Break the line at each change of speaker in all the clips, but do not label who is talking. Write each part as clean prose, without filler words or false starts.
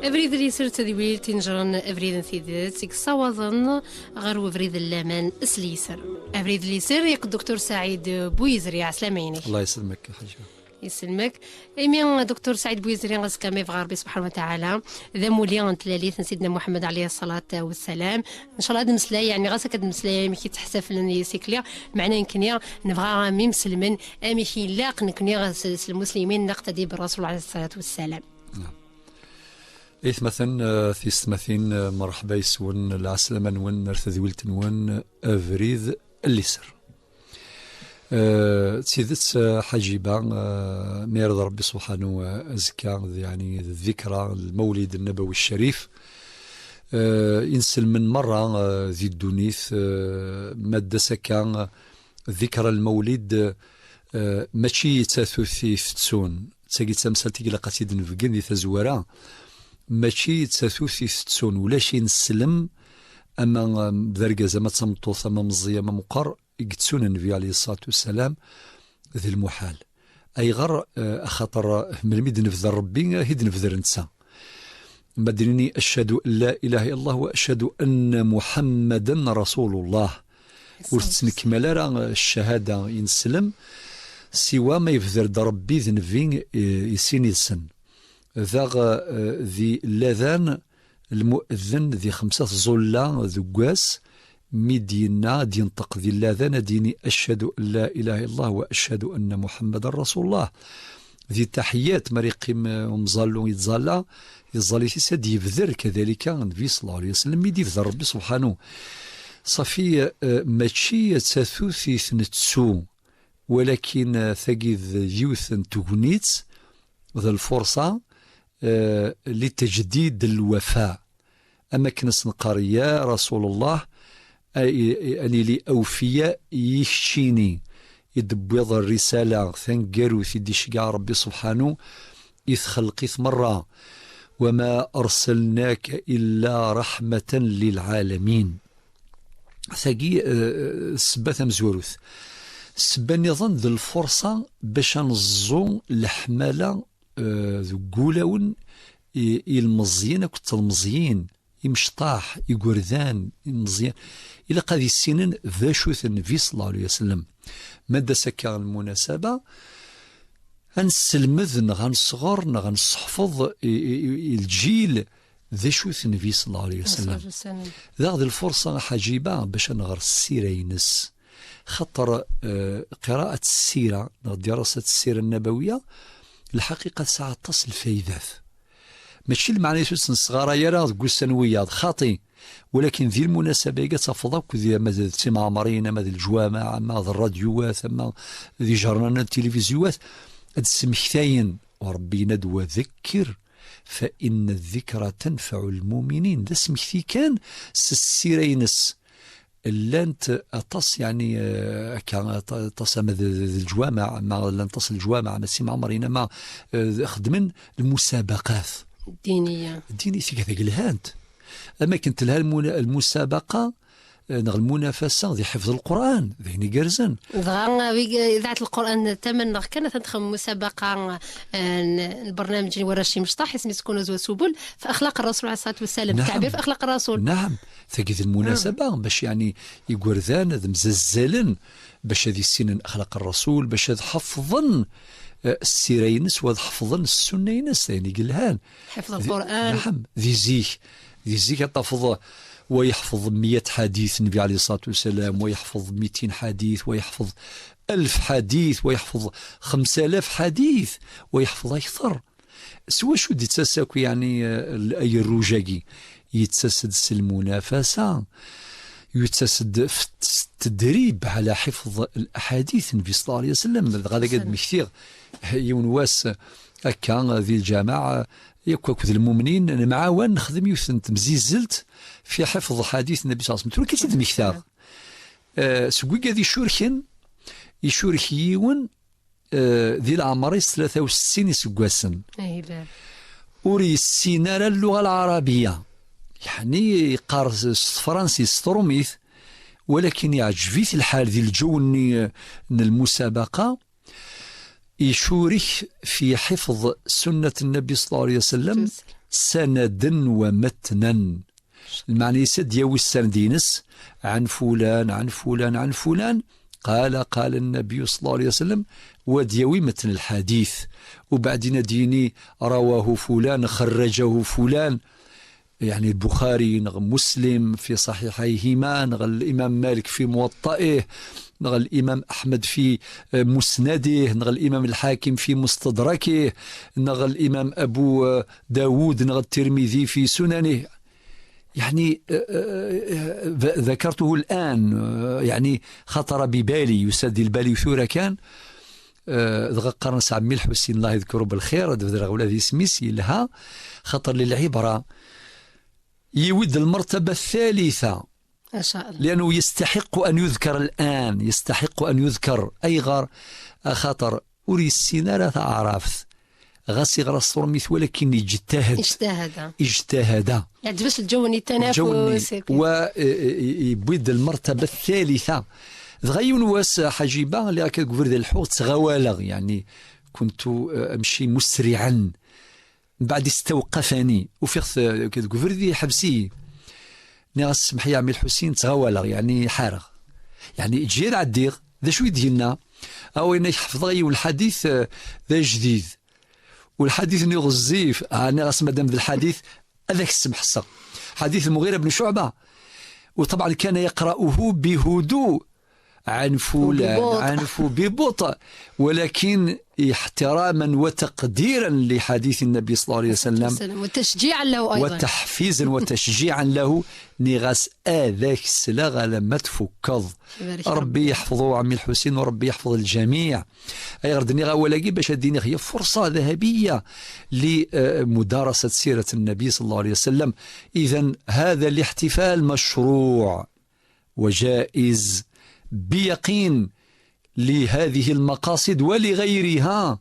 أبريد اللي سرت ذويل تنجرن أبريد ثيدات صوازن غير وبريد اللامان سليسر. أبريد اللي سر يق الدكتور سعيد بويزري عسلاميني.
الله يسلمك يا حاجة.
يسلمك. إمي دكتور سعيد بويزري غاسكا مي في غربي سبحانه وتعالى ذا مولي تلاليث سيدنا محمد عليه الصلاة والسلام. إن شاء الله هاد المسلاي يعني غاسك هاد المسلاي مي كيتحتفل سيكليا معناه يمكن نبغى مي مسلمين أمي كي لاق نكوني المسلمين نقتدي بالرسول عليه الصلاة والسلام.
مثلا في ستماثين مرحبا يسون العسلامة نون ارتذويلت نون أفريد الليسر. تسيدت حجيبة ميرض ربي سبحانه أزكى يعني الذكرى المولد النبوي الشريف. ينسل من مرة ذي الدونيث مادة سكان ذكرى المولد ماشي تاثوثي فتسون تساقي تمثلتي لقاتي نفقين ذي تزورا ماشي تاثوثي فتسون ولا شي نسلم أما بذرقة زما تمطوث أما مزية أما مقر يقتسون النبي عليه الصلاة والسلام ذي المحال أي غر أخطر من الميد نفذر ربي هيد نفذر نسا مدريني أشهد أن لا إله إلا الله وأشهد أن محمدا رسول الله ورتنكمل الشهادة ينسلم سوى ما يفذر دربي ذنفين يسيني السن ذا ذي اللاذان المؤذن ذي 5 ظلة ذقاس ميدينا دينطق ذي اللاذان ديني أشهد أن لا إله إلا الله وأشهد أن محمد رسول الله ذي تحيات مريقيم ومظلو يتظلى يظلي سيد يفذر كذلك النبي صلى الله عليه وسلم يفذر ربي سبحانه صفي ماشي تثوثي ثنتسو ولكن ثقيذ يوث تغنيت ذا الفرصة لتجديد الوفاء أما كنس نقاريا رسول الله أني لي أوفياء يشيني يدبيض الرسالة ثنقرو ثدي شقع ربي سبحانه إذ خلقيث مرة وما أرسلناك إلا رحمة للعالمين ثقي سبث مزوروث سباني ظن ذي الفرصة باش نزو الحمالة ذو قولاون المزيين كنت المزيين يمشطاح يقردان المزيين إلى قاذي السنين ذا شوث النبي صلى الله عليه وسلم مادة سكا المناسبة غنسلمذ غنصغر غنصحفظ الجيل ذا شوث النبي صلى الله عليه وسلم ذا ذي الفرصة حجيبة باش نغر السيرة ينس خطر قراءة السيرة دراسة السيرة النبوية الحقيقة ساعة تصل فايدات ماشي المعنى يسوس صغارة يرى تقول سنويات خاطي ولكن ذي المناسبة تفضلك ذي ماذا تسمع عمرين ماذا الجوامع ماذا الراديوات ما ذي جرنان التلفزيوات السمحتين وربي ندوى ذكر فإن الذكرى تنفع المؤمنين ده سمحتي كان سيرينس لانت أتص يعني أتص الجوامع ما لن تصل الجوامع ما سمع عمرين ما خدمن المسابقات
الدينية
في كذا الهانت أما كنت لها المسابقة المنافسة ذي حفظ القرآن ذيني جرزن
إذاعة القرآن تمن كانت تدخل مسابقة البرنامج ورشي مشطاح اسمه سكون زو سبل في أخلاق الرسول عليه الصلاة والسلام
نعم.
التعبير في أخلاق الرسول
نعم ثقيت المناسبة باش يعني يقرذان ذي مززلن باش هذه السنين أخلاق الرسول باش حفظن السيرينس وحفظن السنينس يعني قلهان
حفظ القرآن
نعم ذي زيك يحفظ ويحفظ 100 حديث النبي عليه الصلاة والسلام ويحفظ 200 حديث ويحفظ 1000 حديث ويحفظ 5000 حديث ويحفظ أكثر سوى شو دي تساكو يعني أي الرجاقي يتسسد المنافسة يتسد في التدريب على حفظ الأحاديث النبي صلى الله عليه وسلم هذا قد مكثير يونواس كان ذي الجامعة يكوك ذي المؤمنين معاون نخدم يوثن تمزيزلت في حفظ حديث النبي صلى الله عليه وسلم تقول كيف مكثار سوي ذي شورخين يشورخيون ذي العمريس 63 سقاسن أوري السينارة اللغة العربية يعني قارس فرنسي ستروميث ولكن يعجبيث الحال ذي الجو المسابقة يشورك في حفظ سنة النبي صلى الله عليه وسلم سندا ومتنا. المعنى يسد يوي السندينس عن فلان عن فلان عن فلان، قال النبي صلى الله عليه وسلم، وديوي متن الحديث. وبعدين ديني رواه فلان خرجه فلان، يعني البخاري مسلم في صحيحيهما، الإمام مالك في موطئه، الإمام أحمد في مسنده، الإمام الحاكم في مستدركه، الإمام أبو داود، الترمذي في سننه. يعني ذكرته الآن، يعني خطر ببالي، يسد البالي ثورة كان قرن سعمي الحسين الله يذكره بالخير، الذي سميس لها خطر للعبرة يود المرتبة الثالثة
ما شاء الله،
لأنه يستحق أن يذكر الآن، يستحق أن يذكر أي غار خطر أوري السينارة عرفت غاسي غرس رميث، ولكن اجتهد
يعني باش الجوني التنافس
ويبيد المرتبة الثالثة. غيون واس حجيبة اللي كتقول ذا الحوت غوالغ، يعني كنت أمشي مسرعا، بعد استوقفني وفيخ كتقول ذي حبسي ناس سمح يا عمي الحسين تغوالغ، يعني حارغ، يعني تجير عالديغ ذا شو يدينا أو إنه يحفظ غيو الحديث ذا جديد، والحديث اللي غزيف أنا غاس مادام ذا الحديث هذاك السمح صغ حديث المغيرة بن شعبة، وطبعا كان يقرأه بهدوء عنف ببطء، ولكن احتراما وتقديرا لحديث النبي صلى الله عليه وسلم،
وتشجيعا له أيضا،
وتحفيزا وتشجيعا له. نغاس ذاك السلاغ لما تفكض. ربي يحفظه عمي الحسين وربي يحفظ الجميع. أي غردني غاولاقي باش اديني هي فرصة ذهبية لمدارسة سيرة النبي صلى الله عليه وسلم. إذن هذا الاحتفال مشروع وجائز بيقين لهذه المقاصد ولغيرها.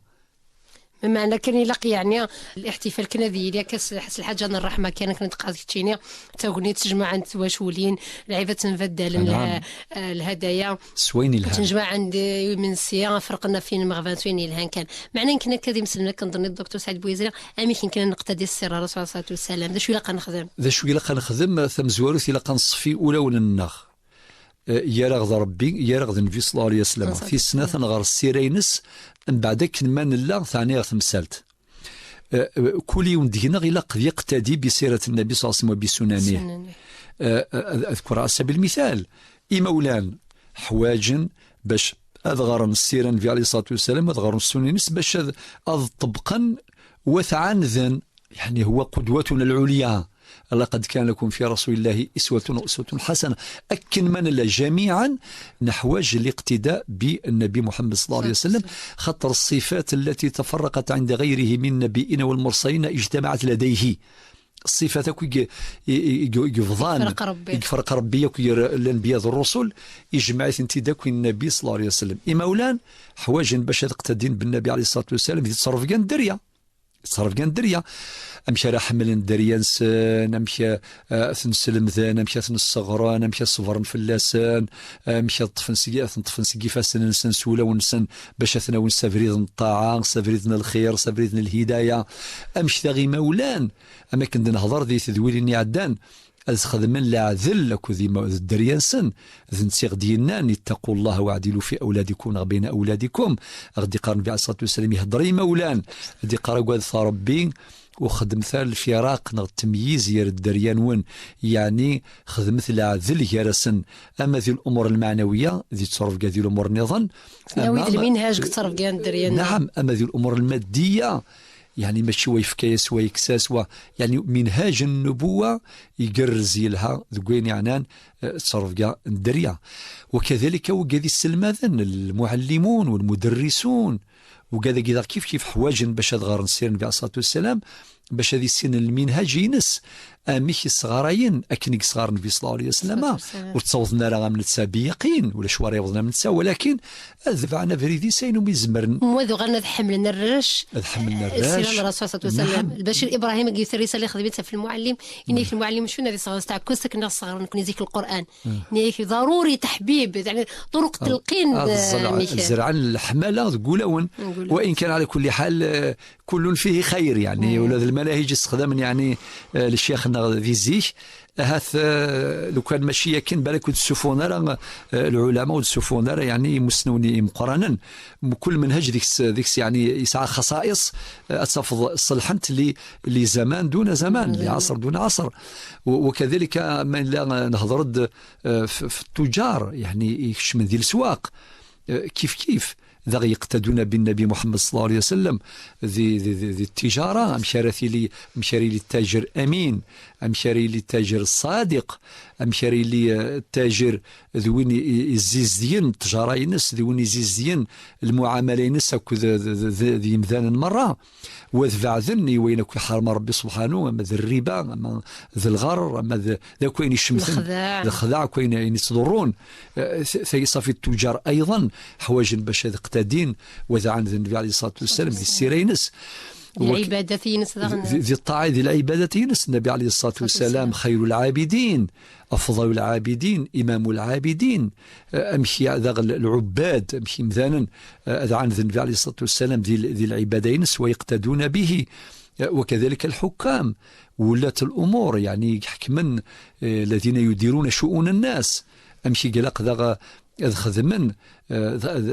بمعنى كان يلاقي يعني الاحتفال كنا ذي كاس الحاجة الرحمة كان نتقاضي تشيني تاغني تجمع عند تواشولين لعيبة تنفدل لها الهدايا
سويني لها
تنجمع عند من سيا فرقنا فين مغفان سويني لها كان معنى يمكن كذي مسلمنا كنظن الدكتور سعيد بويزري امي كان نقتدي السر الرسول صلى الله عليه وسلم. ذا شو يلقى نخدم ثم زوارث يلقى نصفي اولى وننخ يرغض ربي يرغض النبي صلى الله عليه وسلم في سنة غير السيرينس من بعد كنمان الله ثاني غثمسالت كل يوم دينا غير قد يقتدي بسيرة النبي صلى الله عليه وسلم وبسننه. أذكر على سبيل المثال إمولان حواجن باش أذغر السيرة النبي عليه الصلاة والسلام أذغر السننس باش أضطبقا وثعنذا، يعني هو قدوتنا العليا. لقد كان لكم في رسول الله أسوة حسنة. أكن من الله جميعا نحوج الاقتداء بالنبي محمد صلى الله عليه وسلم، خطر الصفات التي تفرقت عند غيره من النبيين والمرسلين اجتمعت لديه. الصفات يفضان يفرق ربي الانبياء الرسل يجمعت انت داك النبي صلى الله عليه وسلم. إمولان حواج باش تقتدين بالنبي عليه الصلاة والسلام يتصرف كان دريا أمشي راه حمل دريانسان، أمشي ثنسلم ذان، أمشي ثنصغران، أمشي صفرن فلاسان، أمشي طفن سقيفاسن نسن سولا ونسن باش ثناون سافريدن الطاعة سافريدن الخير سافريدن الهداية. أمشي ثاغي مولان أما كنت نهضر ذي تذويلني عدان خدمن لا ذل كذي الدريانسن ذن سيغ دينان اتقوا الله واعدلوا في أولادكم بين أولادكم. غدي قارن بي عليه الصلاة والسلام يهضري مولان غدي قارن قواد ربي وخدم ثال الفراق نغ التمييز يا الدريان ون، يعني خدمت ذل يارسن. أما ذي الأمور المعنوية ذي تصرف ذي الأمور النظام ناوي المنهاج تصرف كاع الدريان.
نعم. أما ذي الأمور المادية يعني ماشي ويفكاس ويكساس يعني منهاج النبوة يقرزي لها ذوين يعنان تصرف كاع الدريا. وكذلك وكذي السلماذن المعلمون والمدرسون وكذا كيف حواجن باش تغار نسير النبي عليه الصلاة والسلام باش هذه السن المنهاج ينس اميك الصغارين اكنك صغار النبي صلى الله عليه وسلم وتصوضنا راه من السابقين ولا شواري وضنا من التسا، ولكن ذبعنا فريدي سين وميزمرن
وذو غنى حملنا الرش
حملنا الرش
سيدنا الرسول صلى الله عليه وسلم. البشير ابراهيم قيت الرساله خدمتها في المعلم اني في المعلم شنو هذه صغار تاع كوسك الناس صغار نكون يزيك القران اني ضروري تحبيب يعني طرق تلقين
الزرعان الحماله تقولون، وان كان على كل حال كل فيه خير يعني. ولاد المناهج استخدام يعني للشيخنا ذي زيش هاث لو كان ماشي كان بالك تشوفونا راه العلماء وتشوفونا يعني مسنوني مقرانا كل منهج ديك يعني يسعى خصائص تصفض صلحنت لي زمان دون زمان، لعصر دون عصر. وكذلك من نهضر في التجار يعني يكشم ذي السواق كيف ذا يقتدون بالنبي محمد صلى الله عليه وسلم ذي التجارة. مشاري للتاجر أمين، مشاري للتاجر الصادق، مشاري للتاجر ذوين الزيزدين التجارة ينس ذوين الزيزدين المعاملة ينس ذي مذان مرة وذفع ذني وينك حرم ربي سبحانه أما ذي الربا أما ذي الغر أما ذا كوين الشمثن الخداع كوين يتصدرون صافي التجار أيضا حواجن باش يقتدين وذا عن النبي عليه الصلاة والسلام ذي السيرينس
العبادة ينس
ذي الطاعة ذي العبادة ينس النبي عليه الصلاة والسلام خير العابدين أفضل العابدين إمام العابدين أمشي ذا العباد أمشي مثلا عن النبي عليه الصلاة والسلام ذي العبادة ينس ويقتدون به. وكذلك الحكام ولاة الأمور يعني يحكمن الذين يديرون شؤون الناس أمشي قلق ذا خدمن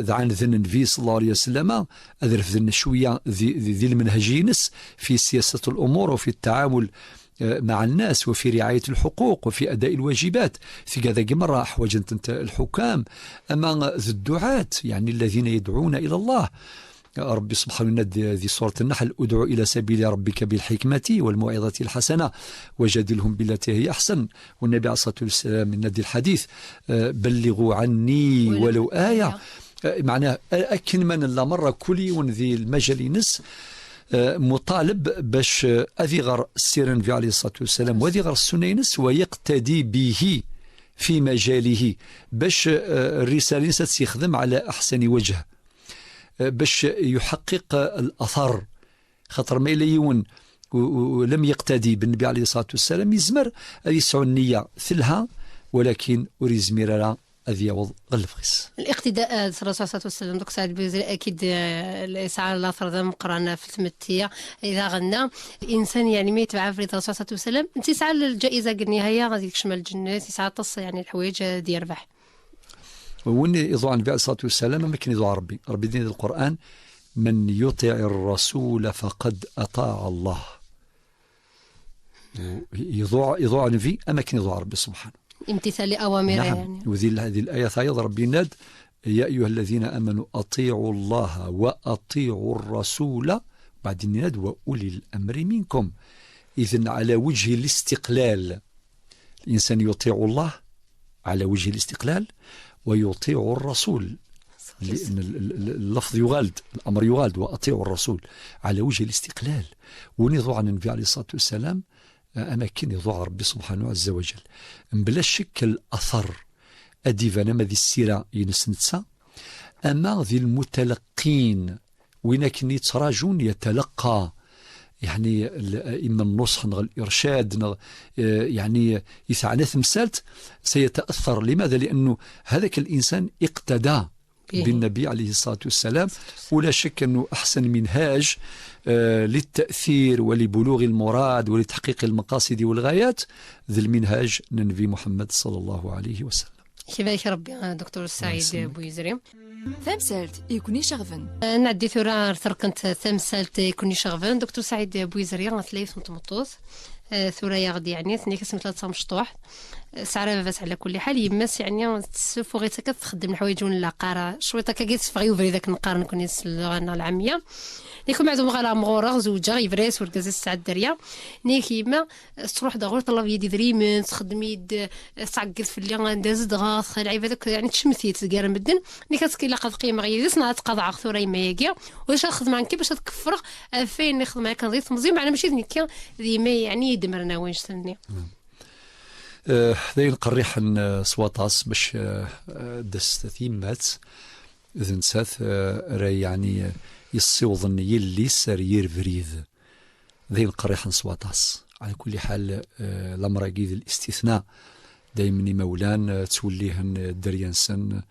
عن ذن النبي صلى الله عليه وسلم أذرف ذن شوية ذي المنهجينس في سياسة الأمور وفي التعامل مع الناس وفي رعاية الحقوق وفي أداء الواجبات. في كذا مرة أحوج الحكام أما الدعاة يعني الذين يدعون إلى الله. ربي سبحانه ذي سورة النحل ادعو إلى سبيل ربك بالحكمة والموعظة الحسنة وجادلهم بالتي هي أحسن. والنبي عليه الصلاة والسلام من ندي الحديث بلغوا عني ولو آية معناه أكن من الله مرة كلي ونذي المجال نس مطالب باش أذيغر السير النبي عليه الصلاة والسلام وذيغر السنينس ويقتدي به في مجاله باش الرسالة ستخدم على أحسن وجه باش يحقق الأثر. خاطر ما يليون ولم يقتدي بالنبي عليه الصلاة والسلام يزمر هذه يسعو النية ثلها ولكن أريد زميرها هذه يوض غلفغس
الاقتداء الرسول صلى الله عليه وسلم دكتور سعيد بوزري أكيد الإسعار الأثر ذا مقرانا في الثمتية إذا غنى الإنسان يعني ما يتبع في الرسول صلى الله عليه وسلم أنت يسعى الجائزة النهاية غادي يكشمل الجنة يسعى تص يعني الحوايج دي يربح
وني يضوع النبي عليه الصلاة والسلام ما كان يضوع ربي دين القرآن من يطع الرسول فقد أطاع الله. يضوع النبي أما كان يضوع ربي سبحانه
امتثال لأوامره. نعم. يعني
وذي هذه الآية أيضا ربي ناد يا أيها الذين آمنوا أطيعوا الله وأطيعوا الرسول بعدين ناد وأولي الأمر منكم. إذن على وجه الاستقلال الإنسان يطيع الله على وجه الاستقلال ويطيع الرسول لأن اللفظ يغالد الأمر يغالد وأطيع الرسول على وجه الاستقلال. ونضع عن النبي عليه الصلاة والسلام أماكن يضع ربي سبحانه عز وجل بلا شك الأثر أديفانا ما ذي السيرة ينسنتسا أما ذي المتلقين وينكن يتراجون يتلقى يعني إما النصح الإرشاد يعني يثعنى ثمسالت سيتأثر. لماذا؟ لأنه هذاك الإنسان اقتدى بالنبي عليه الصلاة والسلام ولا شك أنه أحسن منهاج للتأثير ولبلوغ المراد ولتحقيق المقاصد والغايات ذي المنهاج النبي محمد صلى الله عليه وسلم.
كيفاش ربي دكتور سعيد بويزري
ثمسالت يكوني شغفن
نعدي ثورة ثركنت ثمسالت يكوني شغفن دكتور سعيد بويزري غتلاقي في مطمطوس ثورة غادي يعني ثني كسمت 3 مشطوح سعر بس على كل حال يمس يعني تسفو غير تخدم الحوايج ولا قاره شويطه كاكيت فغيو فري ذاك نقارن كوني اللغه العاميه نيكو معدوم غالا مغورغ زوجة يفريس وركز الساعة الدرية نيكي ما تروح دغور طلب يدي دريمن تخدم يد تعقد في اللي غنداز دغاث العيب هذاك يعني تشمثي تقار مدن نيكا تسكي قد قيمة غير صنع تقضع خثورة يما ياكيا واش نخدم عنك باش تكفرغ فين نخدم معاك نضيف تمزيم معنا ماشي ذيك ديما يعني يدمرنا وين شتني
ذاين قريحا سواطاس باش دست ثيمات إذن ساث راي يعني يصيوضن يلي سرير فريد ذاين قريحا سواطاس على كل حال الأمر أكيد الاستثناء دايما مولان توليهن دريانسن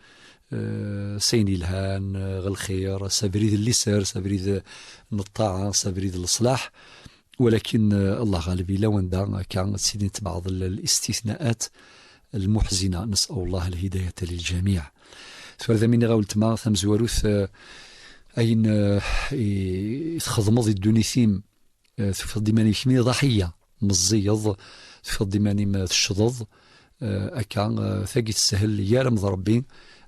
سيني الهان غالخير سافريد الليسر سافريد الطاعة سافريد الإصلاح ولكن الله غالب إلا وندا كانت سيدنت بعض الاستثناءات المحزنة نسأل الله الهداية للجميع فهذا من غاولت ما ثم زواروث أين يتخضمض الدونيثيم في ديماني كمية ضحية مزيض في ديماني الشضض أكان ثقي السهل يا رمض ربي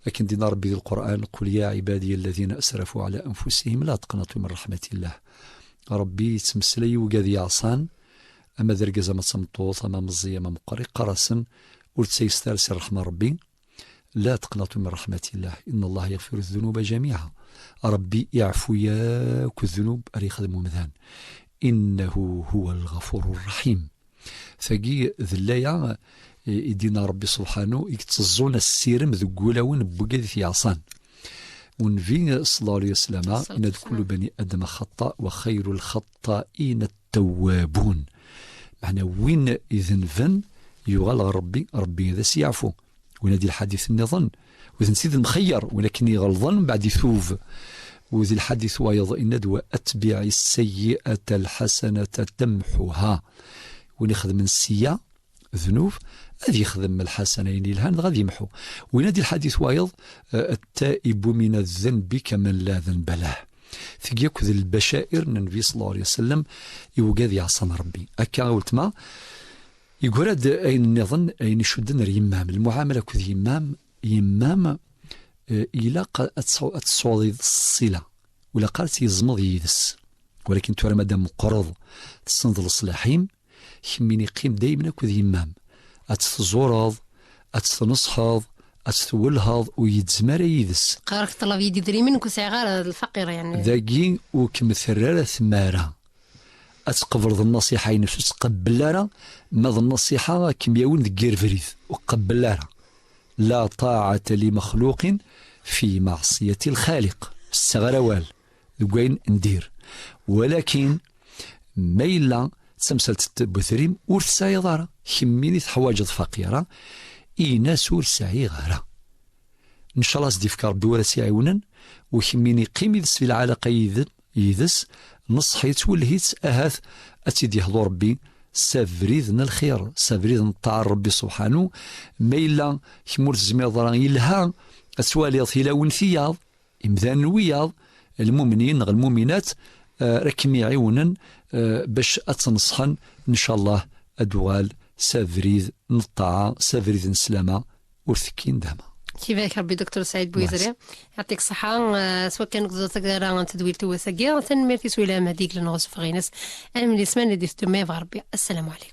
لكن دينا ربي القرآن قل يا عبادي الذين أسرفوا على أنفسهم لا تقنطوا من رحمة الله ربي تمسلي وقاذي عصان أما ذرقز ما تصمطوط أما مزية ما مقري قرسن قلت سيسترسل رحمة ربي لا تقنطوا من رحمة الله إن الله يغفر الذنوب جميعا ربي يعفو ياك الذنوب أريخ الممذان إنه هو الغفور الرحيم ثقي ذلايا يدينا ربي سبحانه يكتزون السيرم ذقولاون بقاذي في عصان ونفي صلى الله عليه وسلم إن كل بني آدم خطأ وخير الخطائين التوابون معنى وين إذن فن يغلغ ربي هذا سيعفو ونادي الحديث النظن وإذن سيد المخير ولكن يغلظن بعد ثوف وذي الحديث ويض إن وأتبع السيئة الحسنة تمحها ونخذ من السيئة ذنوب هذه يخدم الحسنين الهان غادي يمحو وينادي الحديث وايض التائب من الذنب كمن لا ذنب له ثقي ياكل البشائر النبي صلى الله عليه وسلم يوجد يعصم ربي أكا قلت ما يقول هاد أين نظن أين شدنا اليمام المعاملة كذ يمام إلى أتصوض الصلة ولا قالت يزمض يدس ولكن ترى مادام مقرض تصند الصلاحيم خميني قيم دايما كذ يمام أتتزورض أتتنصحض أتتولهض ويتزمر يدس
قارك طلب يدي دري منك وسعغار الفقيرة يعني
ذاكي وكمثرارة ثمارة أتقبل النصيحة نفسه تقبل لها ماذا النصيحة كم يون ذكير فريد وقبل لها لا طاعة لمخلوق في معصية الخالق السغروال ذوين ندير ولكن ميلا سمسلت بثريم ورث يضارة خميني حواجد فقيرة إيناس ورثاي غارة إن شاء الله سدي فكار بورثي عيونا وخميني قيم يدس في العلاقة يدس نصحيت والهيت أهاث أتيدي هضو ربي سافريذنا الخير سافريذ نطاع ربي سبحانه ميلا خمور الزميض يلها أسوالي ثلاون ثياض إمذان وياض المؤمنين المؤمنات ركمي عيونا باش أتنصحن إن شاء الله أدوال سافريذ نطاع سافريذ نسلامة ورثكين داما
كيفاك ربي دكتور سعيد بويزري يعطيك الصحة سواء كان قدرتك تدوير توساكيا تنميرتي سويلام هذيك لنغوص في غينس أنا من الاسمان اللي ديستو ميف ربي السلام عليكم.